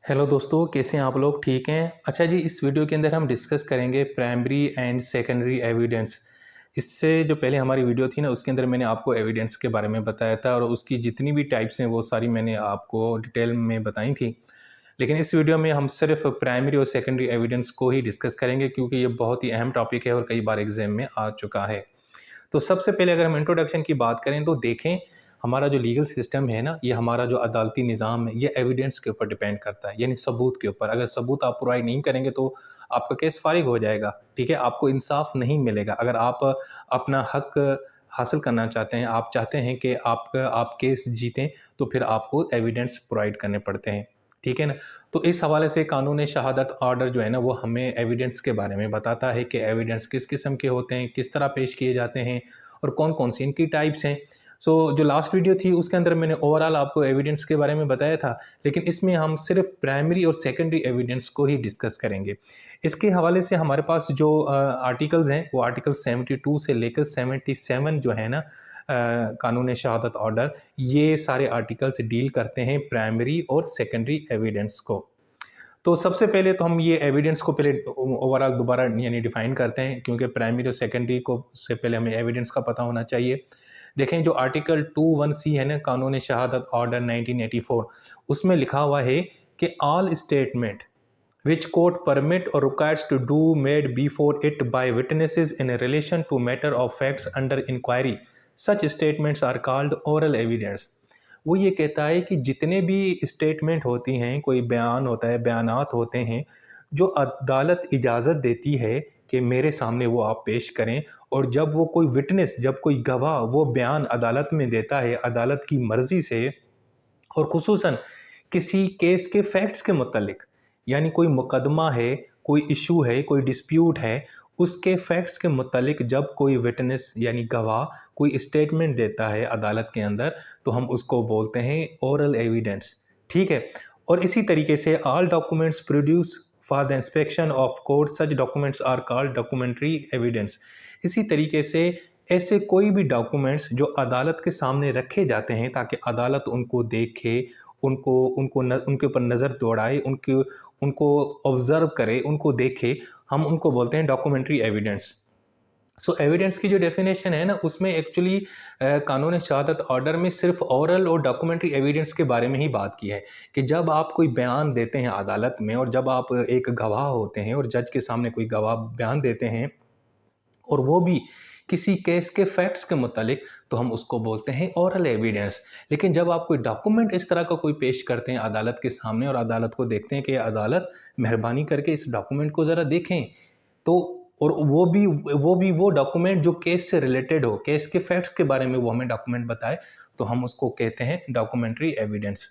Hello दोस्तों, कैसे हैं आप लोग? ठीक हैं? अच्छा जी, इस वीडियो के अंदर हम डिस्कस करेंगे प्राइमरी एंड सेकेंडरी एविडेंस। इससे जो पहले हमारी वीडियो थी ना, उसके अंदर मैंने आपको एविडेंस के बारे में बताया था और उसकी जितनी भी टाइप्स हैं वो सारी मैंने आपको डिटेल में बताई थी। लेकिन इस वीडियो में हम सिर्फ प्राइमरी और सेकेंडरी एविडेंस को ही डिस्कस करेंगे, क्योंकि ये बहुत ही अहम टॉपिक है और कई बार एग्जाम में आ चुका है। तो सबसे पहले अगर हम इंट्रोडक्शन की बात करें तो देखें, हमारा जो लीगल सिस्टम है ना, ये हमारा जो अदालती निज़ाम है, ये एविडेंस के ऊपर डिपेंड करता है, यानी सबूत के ऊपर। अगर सबूत आप प्रोवाइड नहीं करेंगे तो आपका केस फारिग हो जाएगा, ठीक है? आपको इंसाफ नहीं मिलेगा। अगर आप अपना हक हासिल करना चाहते हैं, आप चाहते हैं कि आप केस जीतें, तो फिर आपको एविडेंस प्रोवाइड करने पड़ते हैं, ठीक है ना? तो इस हवाले से कानून शहादत ऑर्डर जो है ना, वो हमें एविडेंस के बारे में बताता है कि एविडेंस किस किस्म के होते हैं, किस तरह पेश किए जाते हैं और कौन-कौन सी इनकी टाइप्स हैं। जो लास्ट वीडियो थी उसके अंदर मैंने ओवरऑल आपको एविडेंस के बारे में बताया था, लेकिन इसमें हम सिर्फ प्राइमरी और सेकेंडरी एविडेंस को ही डिस्कस करेंगे। इसके हवाले से हमारे पास जो आर्टिकल्स हैं, वो आर्टिकल 72 से लेकर 77 जो है ना, कानून शहादत ऑर्डर, ये सारे आर्टिकल्स डील करते हैं प्राइमरी और सेकेंडरी एविडेंस को। तो सबसे पहले तो हम ये एविडेंस को पहले ओवरऑल दोबारा यानी डिफाइन करते हैं, क्योंकि प्राइमरी और सेकेंडरी को से पहले हमें एविडेंस का पता होना चाहिए। देखें, जो आर्टिकल 21C है ना, कानून शहादत ऑर्डर 1984, उसमें लिखा हुआ है कि all statement which court permit or requires to do made before it by witnesses in relation to matter of facts under inquiry, such statements are called oral evidence। वो ये कहता है कि जितने भी स्टेटमेंट होती हैं, कोई बयान होता है, बयानात होते हैं, जो अदालत इजाज़त देती है कि मेरे सामने वो आप पेश करें, और जब वो कोई विटनेस, जब कोई गवाह वो बयान अदालत में देता है अदालत की मर्ज़ी से, और ख़ुसूसन किसी केस के फैक्ट्स के मुतल्लिक, यानी कोई मुकदमा है, कोई इशू है, कोई डिस्प्यूट है, उसके फैक्ट्स के मुतल्लिक जब कोई विटनेस यानी गवाह कोई स्टेटमेंट देता है अदालत के अंदर, तो हम उसको बोलते हैं ओरल एविडेंस, ठीक है? और इसी तरीके से all documents produce for the inspection of court, such documents are called documentary evidence. इसी तरीके से ऐसे कोई भी डॉक्यूमेंट्स जो अदालत के सामने रखे जाते हैं ताकि अदालत उनको देखे, उनके ऊपर नज़र दौड़ाए, उनको ऑब्ज़र्व करे, उनको देखे, हम उनको बोलते हैं डॉक्यूमेंट्री एविडेंस। एविडेंस की जो डेफिनेशन है ना, उसमें एक्चुअली कानून शहादत ऑर्डर में सिर्फ ओरल और डॉक्यूमेंट्री एविडेंस के बारे में ही बात की है कि जब आप कोई बयान देते हैं अदालत में, और जब आप एक गवाह होते हैं और जज के सामने कोई गवाह बयान देते हैं, और वो भी किसी केस के फैक्ट्स के मुतालिक, तो हम उसको बोलते हैं ओरल एविडेंस। लेकिन जब आप कोई डॉक्यूमेंट इस तरह का कोई पेश करते हैं अदालत के सामने, और अदालत को देखते हैं कि अदालत मेहरबानी करके इस डॉक्यूमेंट को ज़रा देखें, तो और वो डॉक्यूमेंट जो केस से रिलेटेड हो, केस के फैक्ट्स के बारे में वो हमें डॉक्यूमेंट बताए, तो हम उसको कहते हैं डॉक्यूमेंट्री एविडेंस।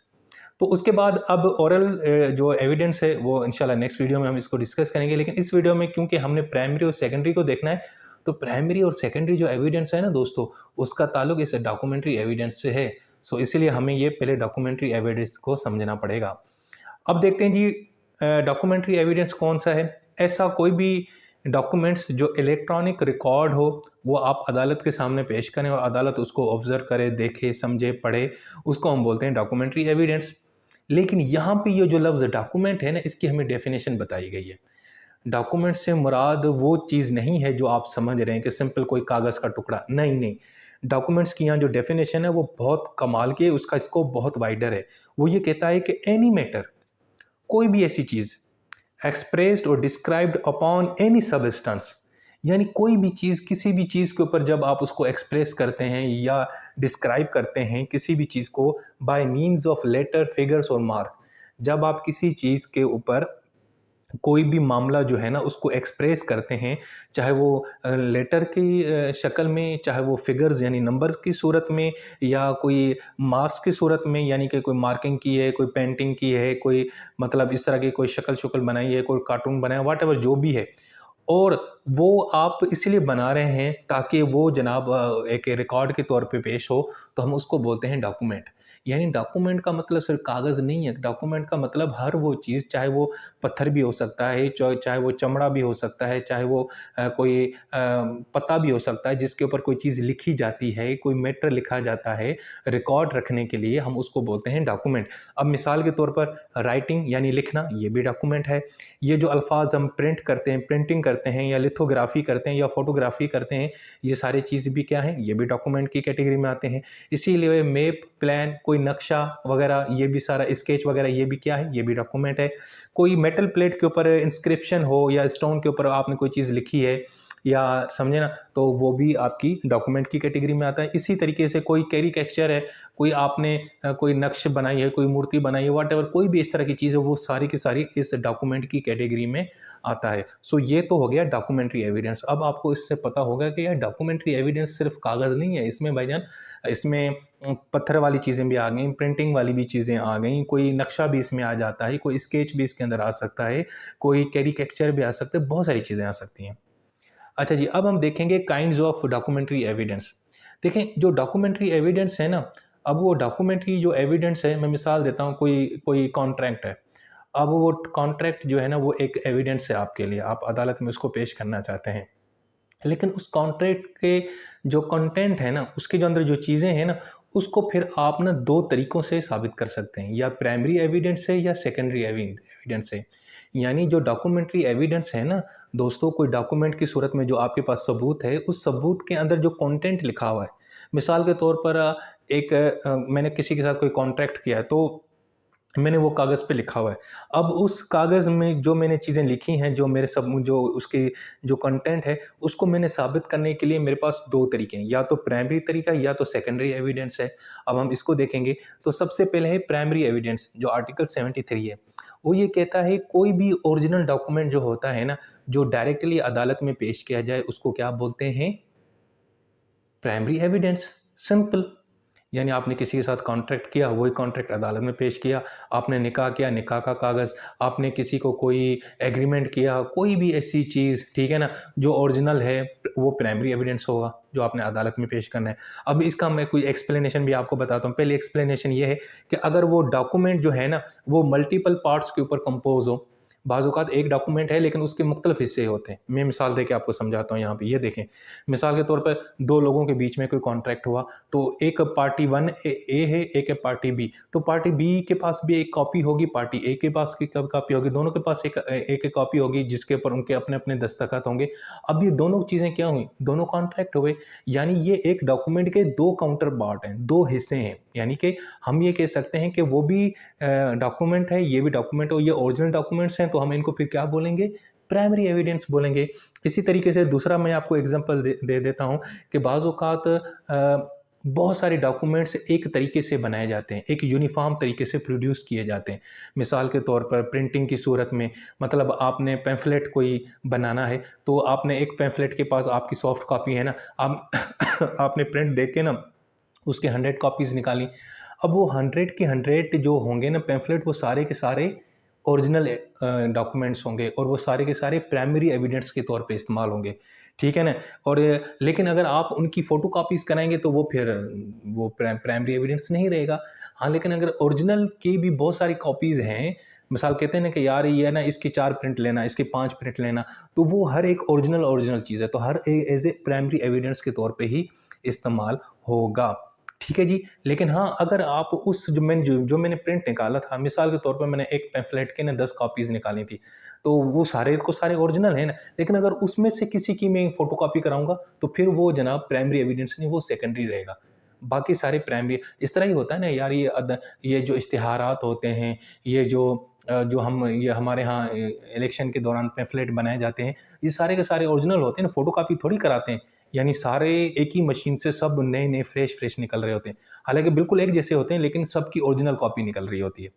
तो उसके बाद अब ओरल जो एविडेंस है वो इंशाल्लाह नेक्स्ट वीडियो में हम इसको डिस्कस करेंगे। लेकिन इस वीडियो में क्योंकि हमने प्राइमरी और सेकेंडरी को देखना है, तो प्राइमरी और सेकेंडरी जो एविडेंस है ना दोस्तों, उसका ताल्लुक इस डॉक्यूमेंट्री एविडेंस से है। इसीलिए हमें ये पहले डॉक्यूमेंट्री एविडेंस को समझना पड़ेगा। अब देखते हैं जी, डॉक्यूमेंट्री एविडेंस कौन सा है? ऐसा कोई भी डॉक्यूमेंट्स जो इलेक्ट्रॉनिक रिकॉर्ड हो, वो आप अदालत के सामने पेश करें और अदालत उसको ऑब्जर्व करे, देखे, समझे, पढ़े, उसको हम बोलते हैं डॉक्यूमेंट्री एविडेंस। लेकिन यहाँ पे ये जो लफ्ज़ डॉक्यूमेंट है ना, इसकी हमें डेफिनेशन बताई गई है। डॉक्यूमेंट से मुराद वो चीज़ नहीं है जो आप समझ रहे हैं कि सिंपल कोई कागज़ का टुकड़ा, नहीं नहीं। डॉक्यूमेंट्स की यहाँ जो डेफिनेशन है वो बहुत कमाल की है, उसका स्कोप बहुत वाइडर है। वो ये कहता है कि एनी मैटर, कोई भी ऐसी चीज़, एक्सप्रेस्ड और डिस्क्राइब्ड अपॉन एनी सबस्टेंस, यानी कोई भी चीज़, किसी भी चीज़ के ऊपर जब आप उसको एक्सप्रेस करते हैं या डिस्क्राइब करते हैं किसी भी चीज़ को by means of letter, figures और मार्क, जब आप किसी चीज़ के ऊपर कोई भी मामला जो है ना उसको एक्सप्रेस करते हैं, चाहे वो लेटर की शक्ल में, चाहे वो फिगर्स यानी नंबर्स की सूरत में, या कोई मार्क्स की सूरत में, यानी कि कोई मार्किंग की है, कोई पेंटिंग की है, कोई मतलब इस तरह की कोई शक्ल बनाई है, कोई कार्टून बनाया, व्हाटएवर जो भी है, और वो आप इसलिए बना रहे हैं ताकि वो जनाब एक रिकॉर्ड के तौर पे पेश हो, तो हम उसको बोलते हैं डॉक्यूमेंट। यानी डॉक्यूमेंट का मतलब सिर्फ कागज़ नहीं है, डॉक्यूमेंट का मतलब हर वो चीज़, चाहे वो पत्थर भी हो सकता है, चाहे वो चमड़ा भी हो सकता है, चाहे वो कोई पत्ता भी हो सकता है जिसके ऊपर कोई चीज़ लिखी जाती है, कोई मैटर लिखा जाता है, रिकॉर्ड रखने के लिए हम उसको बोलते हैं डॉक्यूमेंट। अब मिसाल के तौर पर राइटिंग यानी लिखना, ये भी डॉक्यूमेंट है। ये जो अल्फाज हम प्रिंट करते हैं, प्रिंटिंग करते हैं या लिथोग्राफी करते हैं या फोटोग्राफी करते हैं, ये सारी चीज़ भी क्या है, ये भी डॉक्यूमेंट की कैटेगरी में आते हैं। इसीलिए मैप, प्लान, कोई नक्शा वगैरह, ये भी सारा स्केच वगैरह, ये भी क्या है, ये भी डॉक्यूमेंट है। कोई मेटल प्लेट के ऊपर इंस्क्रिप्शन हो या स्टोन के ऊपर आपने कोई चीज़ लिखी है या समझे ना, तो वो भी आपकी डॉक्यूमेंट की कैटेगरी में आता है। इसी तरीके से कोई कैरिकेचर है, कोई आपने कोई नक्श बनाई है, कोई मूर्ति बनाई है, व्हाटएवर, कोई भी इस तरह की चीज़ है, वो सारी की सारी इस डॉक्यूमेंट की कैटेगरी में आता है। सो ये तो हो गया डॉक्यूमेंट्री एविडेंस। अब आपको इससे पता होगा कि यार डॉक्यूमेंट्री एविडेंस सिर्फ कागज़ नहीं है, इसमें भाईजान, इसमें पत्थर वाली चीज़ें भी आ गई, प्रिंटिंग वाली भी चीज़ें आ गई, कोई नक्शा भी इसमें आ जाता है, कोई स्केच भी इसके अंदर आ सकता है, कोई कैरिकेचर भी आ सकता है, बहुत सारी चीज़ें आ सकती हैं। अच्छा जी, अब हम देखेंगे काइंड्स ऑफ डॉक्यूमेंट्री एविडेंस। देखें, जो डॉक्यूमेंट्री एविडेंस है ना, अब वो डॉक्यूमेंट्री जो एविडेंस है, मैं मिसाल देता हूँ, कोई कोई कॉन्ट्रैक्ट है। अब वो कॉन्ट्रैक्ट जो है ना, वो एक एविडेंस है आपके लिए, आप अदालत में उसको पेश करना चाहते हैं। लेकिन उस कॉन्ट्रैक्ट के जो कंटेंट है ना, उसके जो अंदर जो चीज़ें हैं ना, उसको फिर आप ना 2 तरीकों से साबित कर सकते हैं, या प्राइमरी एविडेंस से या सेकेंडरी एविडेंस से। यानी जो डॉक्यूमेंट्री एविडेंस है ना दोस्तों, कोई डॉक्यूमेंट की सूरत में जो आपके पास सबूत है, उस सबूत के अंदर जो कंटेंट लिखा हुआ है। मिसाल के तौर पर मैंने किसी के साथ कोई कॉन्ट्रैक्ट किया है, तो मैंने वो कागज़ पे लिखा हुआ है। अब उस कागज़ में जो मैंने चीज़ें लिखी हैं, जो मेरे सब जो उसकी जो कंटेंट है, उसको मैंने साबित करने के लिए मेरे पास 2 तरीके हैं, या तो प्राइमरी तरीका या तो सेकेंडरी एविडेंस है। अब हम इसको देखेंगे, तो सबसे पहले है प्राइमरी एविडेंस, जो आर्टिकल 73 है। वो ये कहता है कोई भी ओरिजिनल डॉक्यूमेंट जो होता है ना, जो डायरेक्टली अदालत में पेश किया जाए, उसको क्या बोलते हैं? Primary evidence. सिंपल। यानी आपने किसी के साथ कॉन्ट्रैक्ट किया, वही कॉन्ट्रैक्ट अदालत में पेश किया, आपने निकाह किया, निकाह का कागज़, आपने किसी को कोई एग्रीमेंट किया, कोई भी ऐसी चीज़, ठीक है ना, जो ओरिजिनल है, वो प्राइमरी एविडेंस होगा, जो आपने अदालत में पेश करना है। अब इसका मैं कोई एक्सप्लेनेशन भी आपको बताता हूँ। पहले एक्सप्लेनेशन ये है कि अगर वो डॉक्यूमेंट जो है ना, वो मल्टीपल पार्ट्स के ऊपर कंपोज़ हो, बाज़ औक़ात एक डॉक्यूमेंट है लेकिन उसके मुख्तलिफ हिस्से होते हैं। मैं मिसाल देके आपको समझाता हूँ यहाँ पे, ये देखें। मिसाल के तौर पर 2 लोगों के बीच में कोई कॉन्ट्रैक्ट हुआ, तो एक पार्टी 1 ए है, एक है पार्टी बी। तो पार्टी बी के पास भी एक कॉपी होगी, पार्टी ए के पास की कॉपी होगी, दोनों के पास एक कॉपी होगी जिसके ऊपर उनके अपने-अपने दस्तखत होंगे। अब ये दोनों चीज़ें क्या हुई? दोनों कॉन्ट्रैक्ट हुए। यानी ये एक डॉक्यूमेंट के 2 काउंटर पार्ट हैं, 2 हिस्से हैं। यानी कि हम ये कह सकते हैं कि वो भी डॉक्यूमेंट है, ये भी डॉक्यूमेंट, और ये ओरिजिनल डॉक्यूमेंट्स हैं, तो हम इनको फिर क्या बोलेंगे? प्राइमरी एविडेंस बोलेंगे। इसी तरीके से दूसरा मैं आपको एग्जांपल दे देता हूँ कि बाज़ औक़ात बहुत सारे डॉक्यूमेंट्स एक तरीके से बनाए जाते हैं, एक यूनिफ़ॉर्म तरीके से प्रोड्यूस किए जाते हैं। मिसाल के तौर पर प्रिंटिंग की सूरत में, मतलब आपने पैम्फलेट कोई बनाना है, तो आपने एक पैम्फलेट के पास आपकी सॉफ्ट कॉपी है ना, आप आपने प्रिंट देख के ना उसके 100 कॉपीज़ निकाली। अब वो 100 के 100 जो होंगे ना पैम्फलेट, वो सारे के सारे ओरिजिनल डॉक्यूमेंट्स होंगे और वो सारे के सारे प्राइमरी एविडेंस के तौर पे इस्तेमाल होंगे, ठीक है ना? और लेकिन अगर आप उनकी फ़ोटोकॉपीज़ कराएँगे तो वो फिर वो प्राइमरी एविडेंस नहीं रहेगा। हाँ, लेकिन अगर ओरिजिनल की भी बहुत सारी कॉपीज़ हैं, मिसाल कहते हैं ना कि यार ये ना इसके 4 प्रिंट लेना, इसके 5 प्रिंट लेना, तो वो हर एक ओरिजिनल चीज़ है, तो हर एज़ ए प्राइमरी एविडेंस के तौर पे ही इस्तेमाल होगा। ठीक है जी। लेकिन हाँ, अगर आप उस जो मैंने प्रिंट निकाला था, मिसाल के तौर पर मैंने एक पैम्फलेट के ना 10 कॉपीज़ निकाली थी, तो वो सारे को सारे ओरिजिनल हैं ना, लेकिन अगर उसमें से किसी की मैं फ़ोटोकॉपी कराऊँगा, तो फिर वो जनाब प्राइमरी एविडेंस नहीं, वो सेकेंडरी रहेगा। बाकी सारे प्राइमरी, इस तरह ही होता है ना यार, ये जो इश्तिहारात होते हैं, ये ये हमारे यहाँ इलेक्शन के दौरान पैम्फलेट बनाए जाते हैं, ये सारे के सारे ओरिजिनल होते हैं ना, फ़ोटोकॉपी थोड़ी कराते हैं। यानी सारे एक ही मशीन से सब नए-नए फ्रेश निकल रहे होते हैं। हालाँकि बिल्कुल एक जैसे होते हैं, लेकिन सबकी ओरिजिनल कॉपी निकल रही होती है।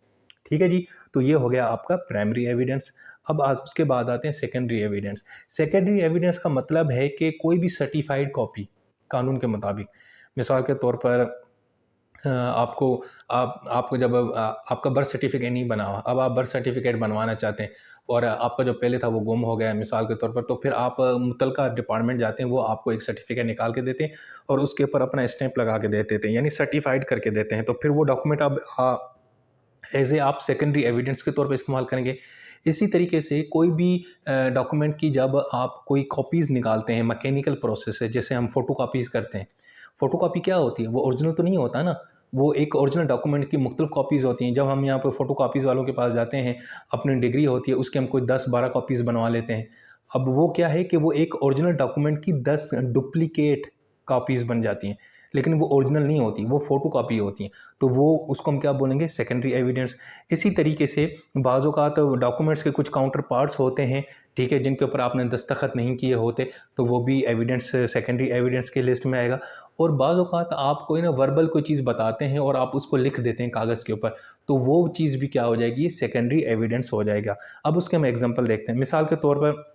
ठीक है जी? तो ये हो गया आपका प्राइमरी एविडेंस। अब आज उसके बाद आते हैं सेकेंडरी एविडेंस। सेकेंडरी एविडेंस का मतलब है कि कोई भी सर्टिफ़ाइड कॉपी, कानून के मुताबिक, मिसाल के तौर पर आपको आपको जब आपका बर्थ सर्टिफिकेट नहीं बना हुआ, अब आप बर्थ सर्टिफिकेट बनवाना चाहते हैं और आपका जो पहले था वो गुम हो गया है मिसाल के तौर पर, तो फिर आप मुतलका डिपार्टमेंट जाते हैं, वो आपको एक सर्टिफिकेट निकाल के देते हैं और उसके ऊपर अपना स्टैंप लगा के दे देते हैं, यानी सर्टिफाइड करके देते हैं। तो फिर वो डॉक्यूमेंट अब एज ए आप सेकेंडरी एविडेंस के तौर पर इस्तेमाल करेंगे। इसी तरीके से कोई भी डॉक्यूमेंट की जब आप कोई कॉपीज़ निकालते हैं, मैकेनिकल प्रोसेस है, जैसे हम फ़ोटो कॉपीज़ करते हैं। फ़ोटो कॉपी क्या होती है? वो ओरिजिनल तो नहीं होता ना, वो एक ओरिजिनल डॉक्यूमेंट की मुख्तलिफ कॉपीज़ होती हैं। जब हम यहाँ पे फ़ोटो कॉपीज़ वालों के पास जाते हैं, अपनी डिग्री होती है, उसके हम कोई 10-12 कॉपीज़ बनवा लेते हैं। अब वो क्या है कि वो एक ओरिजिनल डॉक्यूमेंट की 10 डुप्लिकेट कॉपीज़ बन जाती हैं, लेकिन वो ओरिजिनल नहीं होती, वो फ़ोटो कॉपी होती हैं। तो वो उसको हम क्या बोलेंगे? Secondary evidence. इसी तरीके से बाज़ औक़ात डॉक्यूमेंट्स के कुछ काउंटर पार्ट्स होते हैं, ठीक है, जिनके ऊपर आपने दस्तखत नहीं किए होते, तो वो भी एविडेंस सेकेंडरी एविडेंस की लिस्ट में आएगा। और बाज़ औक़ात आप कोई ना वर्बल कोई चीज़ बताते हैं और आप उसको लिख देते हैं कागज़ के ऊपर, तो वो चीज़ भी क्या हो जाएगी? सेकेंडरी एविडेंस हो जाएगा। अब उसके हम एग्ज़ाम्पल देखते हैं। मिसाल के तौर पर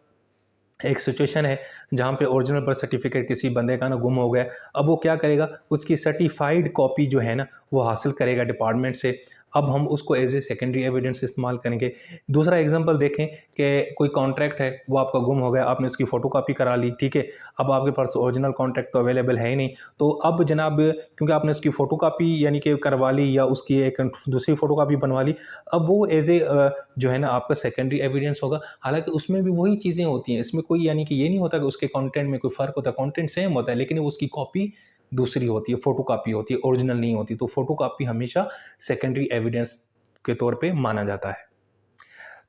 एक सिचुएशन है जहाँ पे ओरिजिनल बर्थ सर्टिफिकेट किसी बंदे का ना गुम हो गया। अब वो क्या करेगा? उसकी सर्टिफाइड कॉपी जो है ना, वो हासिल करेगा डिपार्टमेंट से। अब हम उसको एज ए सेकेंडरी एविडेंस इस्तेमाल करेंगे। दूसरा एग्जांपल देखें कि कोई कॉन्ट्रैक्ट है, वो आपका गुम हो गया, आपने उसकी फ़ोटोकॉपी करा ली, ठीक है। अब आपके पास ओरिजिनल कॉन्ट्रैक्ट तो अवेलेबल है ही नहीं, तो अब जनाब क्योंकि आपने उसकी फ़ोटोकॉपी यानी कि करवा ली या उसकी एक दूसरी फ़ोटोकॉपी बनवा ली, अब वो एज ए जो है ना आपका सेकेंडरी एविडेंस होगा। हालांकि उसमें भी वही चीज़ें होती हैं, इसमें कोई यानी कि ये नहीं होता कि उसके कंटेंट में कोई फ़र्क होता है, कंटेंट सेम होता है, लेकिन वो उसकी कॉपी दूसरी होती है, फ़ोटो कॉपी होती है, ओरिजिनल नहीं होती। तो फ़ोटो कॉपी हमेशा सेकेंडरी एविडेंस के तौर पे माना जाता है।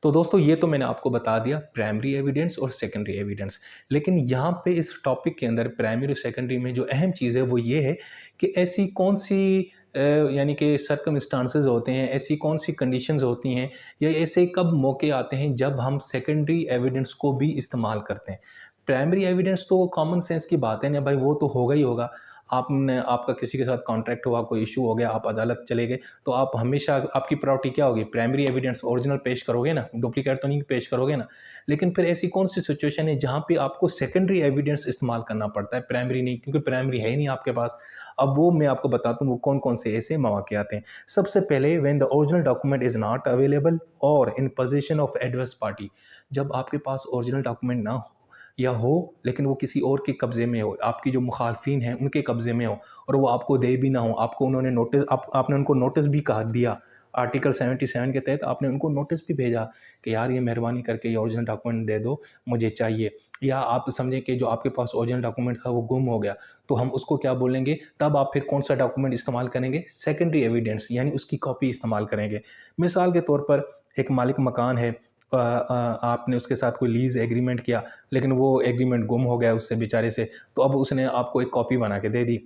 तो दोस्तों ये तो मैंने आपको बता दिया प्राइमरी एविडेंस और सेकेंडरी एविडेंस। लेकिन यहाँ पे इस टॉपिक के अंदर प्राइमरी और सेकेंडरी में जो अहम चीज़ है वो ये है कि ऐसी कौन सी यानी कि सर्कमस्टांसेस होते हैं, ऐसी कौन सी कंडीशंस होती हैं या ऐसे कब मौके आते हैं जब हम सेकेंडरी एविडेंस को भी इस्तेमाल करते हैं। प्राइमरी एविडेंस तो कॉमन सेंस की बात है ना भाई, वो तो होगा ही होगा। आपने आपका किसी के साथ कॉन्ट्रैक्ट हुआ, कोई इशू हो गया, आप अदालत चले गए, तो आप हमेशा आपकी प्रायोरिटी क्या होगी? प्राइमरी एविडेंस ओरिजिनल पेश करोगे ना, डुप्लीकेट तो नहीं पेश करोगे ना। लेकिन फिर ऐसी कौन सी सिचुएशन है जहाँ पे आपको सेकेंडरी एविडेंस इस्तेमाल करना पड़ता है, प्राइमरी नहीं, क्योंकि प्राइमरी है ही नहीं आपके पास। अब वो मैं आपको बताता हूँ वो कौन कौन से ऐसे मौके आते हैं। सबसे पहले when the original document is not available और in position of adverse party. जब आपके पास ओरिजिनल डॉक्यूमेंट ना हो या हो लेकिन वो किसी और के कब्ज़े में हो, आपकी जो मुखालफिन हैं उनके कब्ज़े में हो और वो आपको दे भी ना हो, आपको उन्होंने नोटिस आपने उनको नोटिस भी कहा दिया, आर्टिकल 77 के तहत आपने उनको नोटिस भी भेजा कि यार ये मेहरबानी करके ये ओरिजिनल डॉक्यूमेंट दे दो, मुझे चाहिए। या आप समझें कि जो आपके पास ओरिजिनल डॉक्यूमेंट था वो गुम हो गया, तो हम उसको क्या बोलेंगे? तब आप फिर कौन सा डॉक्यूमेंट इस्तेमाल करेंगे? सेकेंडरी एविडेंस, यानी उसकी कॉपी इस्तेमाल करेंगे। मिसाल के तौर पर एक मालिक मकान है, आपने उसके साथ कोई लीज़ एग्रीमेंट किया, लेकिन वो एग्रीमेंट गुम हो गया उससे बेचारे से, तो अब उसने आपको एक कॉपी बना के दे दी।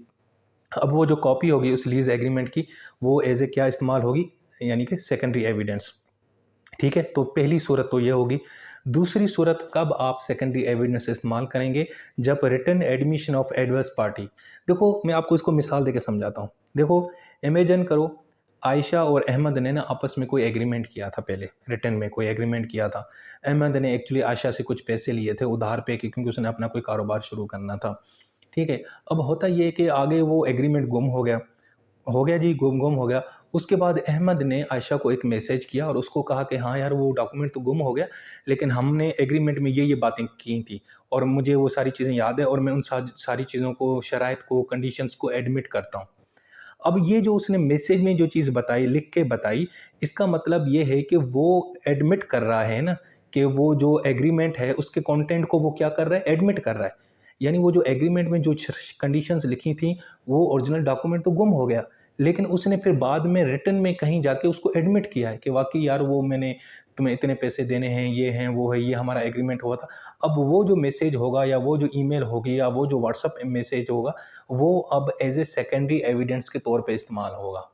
अब वो जो कॉपी होगी उस लीज़ एग्रीमेंट की, वो एज़ ए क्या इस्तेमाल होगी? यानी कि सेकेंडरी एविडेंस। ठीक है? तो पहली सूरत तो ये होगी। दूसरी सूरत कब आप सेकेंडरी एविडेंस इस्तेमाल करेंगे? जब written admission of adverse party. देखो मैं आपको इसको मिसाल देके समझाता हूँ। देखो इमेजिन करो आयशा और अहमद ने ना आपस में कोई एग्रीमेंट किया था, पहले रिटन में कोई एग्रीमेंट किया था। अहमद ने एक्चुअली आयशा से कुछ पैसे लिए थे उधार पे कि क्योंकि उसने अपना कोई कारोबार शुरू करना था। ठीक है? अब होता ये है कि आगे वो एग्रीमेंट गुम हो गया जी, गुम हो गया। उसके बाद अहमद ने आयशा को एक मैसेज किया और उसको कहा कि हाँ यार वो डॉक्यूमेंट तो गुम हो गया, लेकिन हमने एग्रीमेंट में ये बातें की थी और मुझे वो सारी चीज़ें याद है और मैं उन सारी चीज़ों को, शराइत को, कंडीशंस को एडमिट करता हूँ। अब ये जो उसने मैसेज में जो चीज़ बताई, लिख के बताई, इसका मतलब ये है कि वो एडमिट कर रहा है ना कि वो जो एग्रीमेंट है उसके कंटेंट को वो क्या कर रहा है? एडमिट कर रहा है। यानी वो जो एग्रीमेंट में जो कंडीशंस लिखी थी, वो ओरिजिनल डॉक्यूमेंट तो गुम हो गया, लेकिन उसने फिर बाद में रिटन में कहीं जाके उसको एडमिट किया है कि वाक़ई यार वो मैंने तुम्हें इतने पैसे देने हैं, ये हैं, वो है, ये हमारा एग्रीमेंट हुआ था। अब वो जो मैसेज होगा या वो जो ईमेल होगी या वो जो व्हाट्सएप मैसेज होगा, वो अब एज़ ए सेकेंडरी एविडेंस के तौर पे इस्तेमाल होगा।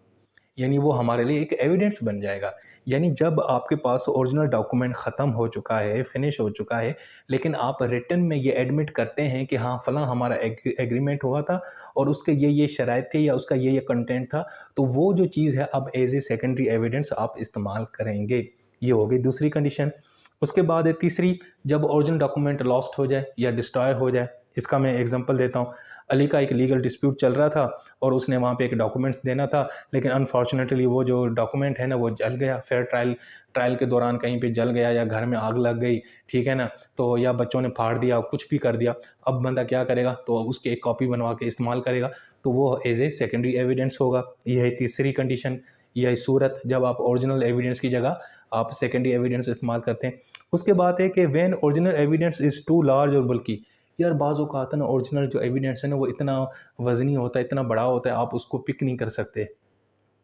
यानी वो हमारे लिए एक एविडेंस बन जाएगा। यानी जब आपके पास ओरिजिनल डॉक्यूमेंट ख़त्म हो चुका है, फिनिश हो चुका है, लेकिन आप रिटन में ये एडमिट करते हैं कि हाँ, फलाँ हमारा एग्रीमेंट हुआ था और उसके ये शराइत थे या उसका ये कंटेंट था, तो वो जो चीज़ है अब एज़ ए सेकेंडरी एविडेंस आप इस्तेमाल करेंगे। ये हो गई दूसरी कंडीशन। उसके बाद है तीसरी, जब ओरिजिनल डॉक्यूमेंट लॉस्ट हो जाए या डिस्ट्रॉय हो जाए। इसका मैं एग्ज़ाम्पल देता हूँ। अली का एक लीगल डिस्प्यूट चल रहा था और उसने वहाँ पे एक डॉक्यूमेंट्स देना था, लेकिन अनफॉर्चुनेटली वो जो डॉक्यूमेंट है ना वो जल गया। फेयर ट्रायल के दौरान कहीं पे जल गया या घर में आग लग गई, ठीक है ना, तो या बच्चों ने फाड़ दिया, कुछ भी कर दिया। अब बंदा क्या करेगा, तो उसकी एक कॉपी बनवा के इस्तेमाल करेगा, तो वो एज ए सेकेंडरी एविडेंस होगा। यह है तीसरी कंडीशन, यह सूरत जब आप ओरिजिनल एविडेंस की जगह आप सेकेंडरी एविडेंस इस्तेमाल करते हैं। उसके बाद है कि when original evidence is too large और बल्कि, यार बाज़ औक़ात ना ओरिजिनल जो एविडेंस है ना वो इतना वज़नी होता है, इतना बड़ा होता है, आप उसको पिक नहीं कर सकते।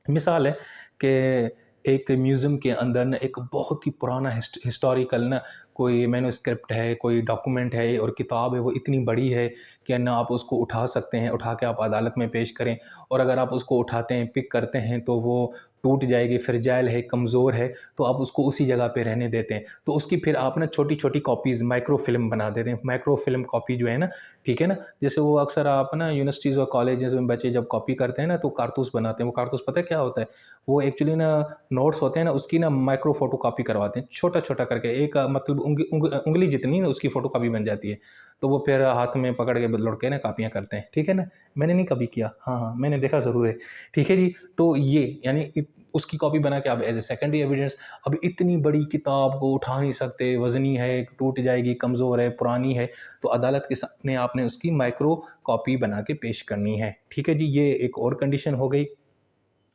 मिसाल है कि एक म्यूज़ियम के अंदर ना एक बहुत ही पुराना हिस्टोरिकल ना कोई मैन्युस्क्रिप्ट है, कोई डॉक्यूमेंट है और किताब है, वो इतनी बड़ी है कि ना आप उसको उठा सकते हैं, उठा के आप अदालत में पेश करें, और अगर आप उसको उठाते हैं, पिक करते हैं तो वो टूट जाएगी, फ्रेजाइल है, कमज़ोर है, तो आप उसको उसी जगह पे रहने देते हैं। तो उसकी फिर आप ना छोटी-छोटी कॉपीज़ माइक्रो फ़िल्म बना देते हैं। माइक्रो फ़िल्म कॉपी जो है ना, ठीक है ना, जैसे वो अक्सर आप ना यूनिवर्सिटीज़ और कॉलेजेज़ में बच्चे जब कॉपी करते हैं ना तो कारतूस बनाते हैं। वो कारतूस पता है क्या होता है? वो एक्चुअली ना नोट्स होते हैं ना उसकी ना माइक्रो फ़ोटो कॉपी करवाते हैं, छोटा-छोटा करके एक मतलब उँगली जितनी ना उसकी फ़ोटो कॉपी बन जाती है। तो वो फिर हाथ में पकड़ के लुढ़क ना कापियाँ करते हैं, ठीक है ना? मैंने नहीं कभी किया, हाँ, हाँ, मैंने देखा ज़रूर है, ठीक है जी। तो ये यानी उसकी कॉपी बना के आप एज़ ए सेकेंडरी एविडेंस, अब इतनी बड़ी किताब को उठा नहीं सकते, वज़नी है, टूट जाएगी, कमज़ोर है, पुरानी है, तो अदालत के सामने आपने उसकी माइक्रो कॉपी बना के पेश करनी है, ठीक है जी। ये एक और कंडीशन हो गई।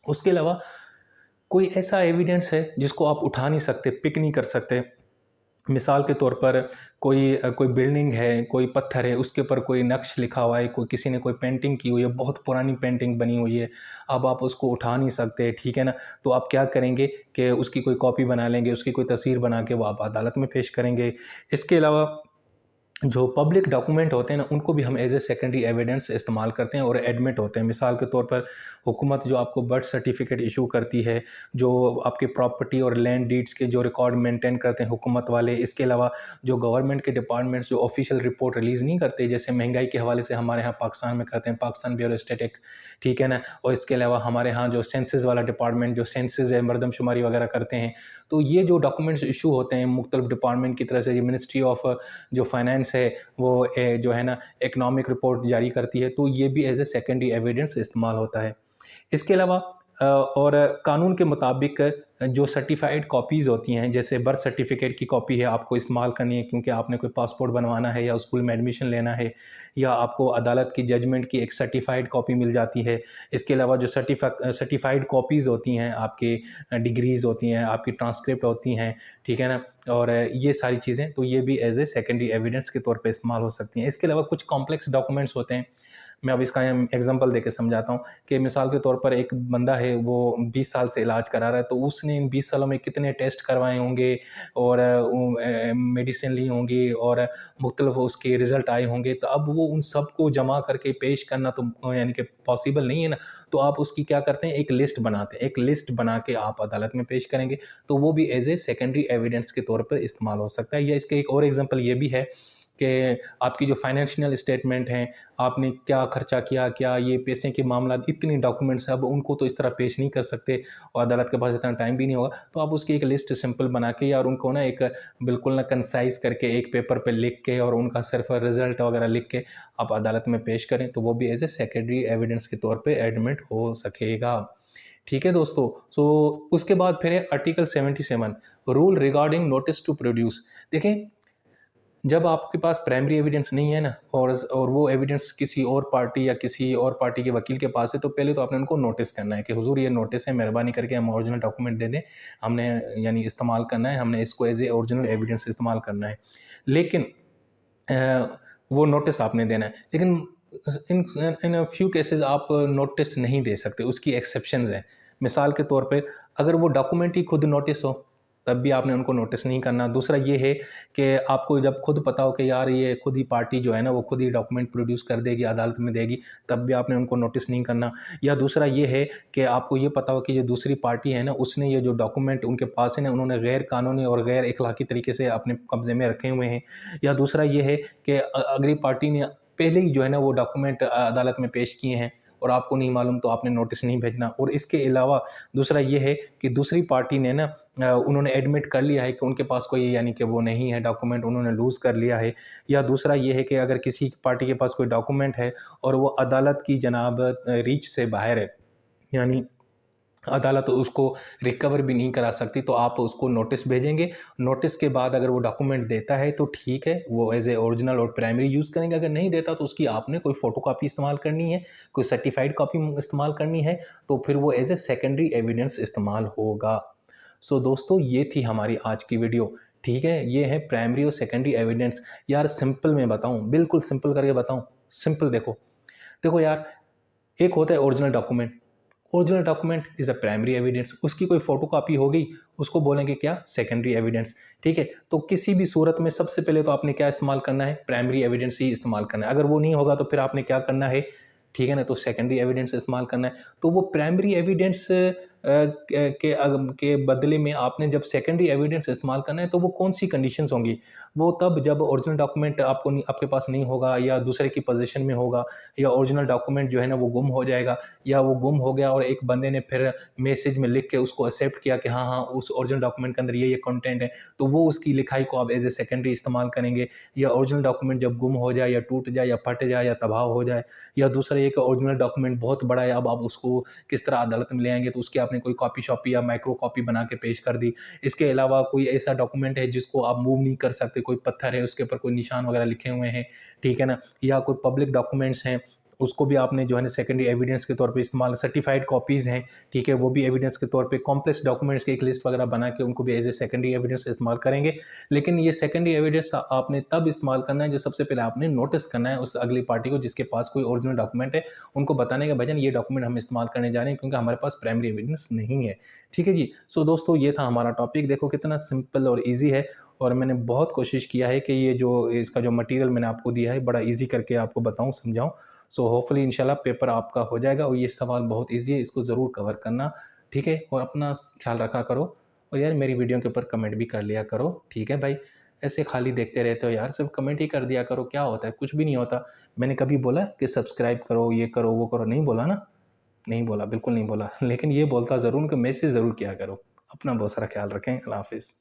उसके अलावा कोई ऐसा एविडेंस है जिसको आप उठा नहीं सकते, पिक नहीं कर सकते। मिसाल के तौर पर कोई बिल्डिंग है, कोई पत्थर है, उसके ऊपर कोई नक्श लिखा हुआ है, कोई किसी ने कोई पेंटिंग की हुई है, बहुत पुरानी पेंटिंग बनी हुई है, अब आप उसको उठा नहीं सकते, ठीक है ना? तो आप क्या करेंगे कि उसकी कोई कॉपी बना लेंगे, उसकी कोई तस्वीर बना के वो आप अदालत में पेश करेंगे। इसके अलावा जो पब्लिक डॉक्यूमेंट होते हैं ना, उनको भी हम एज़ ए सेकेंडरी एविडेंस इस्तेमाल करते हैं और एडमिट होते हैं। मिसाल के तौर पर हुकूमत जो आपको बर्थ सर्टिफिकेट इशू करती है, जो आपके प्रॉपर्टी और लैंड डीड्स के जो रिकॉर्ड मेंटेन करते हैं हुकूमत वाले, इसके अलावा जो गवर्नमेंट के डिपार्टमेंट्स जो ऑफिशियल रिपोर्ट रिलीज़ नहीं करते, जैसे महंगाई के हवाले से हमारे यहाँ पाकिस्तान में करते हैं, पाकिस्तान ब्यूरो स्टैटिक, ठीक है ना? और इसके अलावा हमारे यहाँ जो सेंसस वाला डिपार्टमेंट जो सेंसस है, मरदमशुमारी वगैरह करते हैं, तो ये जो डॉक्यूमेंट्स इशू होते हैं मुख्तलिफ डिपार्टमेंट की तरफ से, ये मिनिस्ट्री ऑफ जो फाइनेंस है वो जो है ना इकोनॉमिक रिपोर्ट जारी करती है, तो ये भी एज ए सेकेंडरी एविडेंस इस्तेमाल होता है। इसके अलावा और कानून के मुताबिक जो सर्टिफाइड कॉपीज़ होती हैं, जैसे बर्थ सर्टिफिकेट की कॉपी है आपको इस्तेमाल करनी है क्योंकि आपने कोई पासपोर्ट बनवाना है या स्कूल में एडमिशन लेना है, या आपको अदालत की जजमेंट की एक सर्टिफाइड कॉपी मिल जाती है। इसके अलावा जो सर्टिफाइड कॉपीज़ होती हैं, आपकी डिग्रीज़ होती हैं, आपकी ट्रांसक्रिप्ट होती हैं, ठीक है ना, और ये सारी चीज़ें, तो ये भी एज ए सेकेंडरी एविडेंस के तौर पे इस्तेमाल हो सकती हैं। इसके अलावा कुछ कॉम्प्लेक्स डॉक्यूमेंट्स होते हैं, मैं अब इसका एग्जांपल देके समझाता हूँ कि मिसाल के तौर पर एक बंदा है, वो 20 साल से इलाज करा रहा है, तो उसने इन 20 सालों में कितने टेस्ट करवाए होंगे और मेडिसिन ली होंगी और मुख्तलिफ उसके रिज़ल्ट आए होंगे, तो अब वो उन सब को जमा करके पेश करना तो यानी कि पॉसिबल नहीं है ना। तो आप उसकी क्या करते हैं, एक लिस्ट बनाते हैं, एक लिस्ट बना के आप अदालत में पेश करेंगे, तो वो भी एज ए सेकेंडरी एविडेंस के तौर पर इस्तेमाल हो सकता है। या इसके एक और एग्जांपल ये भी है कि आपकी जो फाइनेंशियल स्टेटमेंट हैं, आपने क्या खर्चा किया, क्या ये पैसे के मामला, इतनी डॉक्यूमेंट्स, अब उनको तो इस तरह पेश नहीं कर सकते और अदालत के पास इतना टाइम भी नहीं होगा, तो आप उसकी एक लिस्ट सिंपल बना के या उनको ना एक बिल्कुल ना कंसाइज करके एक पेपर पे लिख के और उनका सिर्फ रिजल्ट वगैरह लिख के आप अदालत में पेश करें, तो वो भी एज ए सेकेंडरी एविडेंस के तौर पर एडमिट हो सकेगा। ठीक है दोस्तों, तो उसके बाद फिर है article 77, rule regarding notice to produce. देखें, जब आपके पास प्राइमरी एविडेंस नहीं है ना, और वो एविडेंस किसी और पार्टी या किसी और पार्टी के वकील के पास है, तो पहले तो आपने उनको नोटिस करना है कि हुजूर ये नोटिस है, मेहरबानी करके हम ओरिजिनल डॉक्यूमेंट दे दें, हमने यानी इस्तेमाल करना है, हमने इसको एज ए ओरिजिनल एविडेंस इस्तेमाल करना है। लेकिन वो नोटिस आपने देना है, लेकिन इन इन फ्यू केसेस आप नोटिस नहीं दे सकते, उसकी एक्सेप्शंस हैं। मिसाल के तौर पे अगर वो डॉक्यूमेंट ही खुद नोटिस हो, तब भी आपने उनको नोटिस नहीं करना। दूसरा ये है कि आपको जब खुद पता हो कि यार ये खुद ही पार्टी जो है ना वो खुद ही डॉक्यूमेंट प्रोड्यूस कर देगी, अदालत में देगी, तब भी आपने उनको नोटिस नहीं करना। या दूसरा ये है कि आपको ये पता हो कि जो दूसरी पार्टी है ना, उसने ये जो डॉक्यूमेंट उनके पास है ना, उन्होंने गैर कानूनी और गैर इखलाकी तरीके से अपने कब्जे में रखे हुए हैं। या दूसरा ये है कि अगली पार्टी ने पहले ही जो है ना वो डॉक्यूमेंट अदालत में पेश किए हैं, और आपको नहीं मालूम तो आपने नोटिस नहीं भेजना। और इसके अलावा दूसरा ये है कि दूसरी पार्टी ने ना उन्होंने एडमिट कर लिया है कि उनके पास कोई यानी कि वो नहीं है डॉक्यूमेंट, उन्होंने लूज़ कर लिया है। या दूसरा ये है कि अगर किसी पार्टी के पास कोई डॉक्यूमेंट है और वो अदालत की जनाब रीच से बाहर है, यानी अदालत उसको रिकवर भी नहीं करा सकती, तो आप उसको नोटिस भेजेंगे। नोटिस के बाद अगर वो डॉक्यूमेंट देता है तो ठीक है, वो एज ए ओरिजिनल और प्राइमरी यूज़ करेंगे। अगर नहीं देता तो उसकी आपने कोई फ़ोटोकॉपी इस्तेमाल करनी है, कोई सर्टिफाइड कॉपी इस्तेमाल करनी है, तो फिर वो एज ए सेकेंडरी एविडेंस इस्तेमाल होगा। सो दोस्तों, ये थी हमारी आज की वीडियो। ठीक है, ये है प्राइमरी और सेकेंडरी एविडेंस। यार सिंपल में बताऊँ, बिल्कुल सिंपल करके बताऊँ, सिंपल देखो देखो यार, एक होता है original document. Original document is a primary evidence. उसकी कोई फोटोकॉपी हो गई, उसको बोलेंगे क्या, सेकेंडरी एविडेंस। ठीक है, तो किसी भी सूरत में सबसे पहले तो आपने क्या इस्तेमाल करना है, प्राइमरी एविडेंस ही इस्तेमाल करना है। अगर वो नहीं होगा तो फिर आपने क्या करना है, ठीक है ना, तो सेकेंडरी एविडेंस इस्तेमाल करना है। तो वो प्राइमरी एविडेंस के बदले में आपने जब सेकेंडरी एविडेंस इस्तेमाल करना है तो वो कौन सी कंडीशंस होंगी, वो तब जब ओरिजिनल डॉक्यूमेंट आपके पास नहीं होगा, या दूसरे की पोजीशन में होगा, या ओरिजिनल डॉक्यूमेंट जो है ना वो गुम हो जाएगा, या वो गुम हो गया और एक बंदे ने फिर मैसेज में लिख के उसको एक्सेप्ट किया कि हाँ हाँ उस ओरिजिनल डॉक्यूमेंट के अंदर ये कंटेंट है, तो वो उसकी लिखाई को आप एज ए सेकेंडरी इस्तेमाल करेंगे। या ओरिजिनल डॉक्यूमेंट जब गुम हो जाए या टूट जाए या फट जाए या तबाह हो जाए, या दूसरा एक ओरिजिनल डॉक्यूमेंट बहुत बड़ा है, अब आप उसको किस तरह अदालत में ले आएंगे, तो उसकी आपने कोई कॉपी शॉपी या माइक्रो कॉपी बना के पेश कर दी। इसके अलावा कोई ऐसा डॉक्यूमेंट है जिसको आप मूव नहीं कर सकते, कोई पत्थर है उसके ऊपर कोई निशान वगैरह लिखे हुए हैं, ठीक है ना, या कोई पब्लिक डॉक्यूमेंट्स हैं, उसको भी आपने जो है ना सेकेंडरी एविडेंस के तौर पे इस्तेमाल, सर्टिफाइड कॉपीज़ हैं, ठीक है, वो भी एविडेंस के तौर पे, कॉम्प्लेक्स डॉक्यूमेंट्स की एक लिस्ट वगैरह बना के उनको भी एज ए सेकेंडरी एविडेंस इस्तेमाल करेंगे। लेकिन ये सेकेंडरी एविडेंस आपने तब इस्तेमाल करना है जो सबसे पहले आपने नोटिस करना है उस अगली पार्टी को जिसके पास कोई ओरिजिनल डॉक्यूमेंट है, उनको बताने का भजन ये डॉक्यूमेंट हम इस्तेमाल करने जा रहे हैं क्योंकि हमारे पास प्राइमरी एविडेंस नहीं है। ठीक है जी। सो दोस्तों, ये था हमारा टॉपिक। देखो कितना सिंपल और ईजी है, और मैंने बहुत कोशिश किया है कि ये जो इसका जो मटेरियल मैंने आपको दिया है बड़ा ईजी करके आपको बताऊं, समझाऊं। सो होपफुली इंशाल्लाह पेपर आपका हो जाएगा, और ये सवाल बहुत ईजी है, इसको ज़रूर कवर करना। ठीक है, और अपना ख्याल रखा करो, और यार मेरी वीडियो के ऊपर कमेंट भी कर लिया करो। ठीक है भाई, ऐसे खाली देखते रहते हो यार, सिर्फ कमेंट ही कर दिया करो, क्या होता है, कुछ भी नहीं होता। मैंने कभी बोला कि सब्सक्राइब करो, ये करो, वो करो, नहीं बोला ना, नहीं बोला, बिल्कुल नहीं बोला। लेकिन ये बोलता ज़रूर कि मैसेज ज़रूर किया करो। अपना बहुत सारा ख्याल रखें। अल्लाह हाफिज़।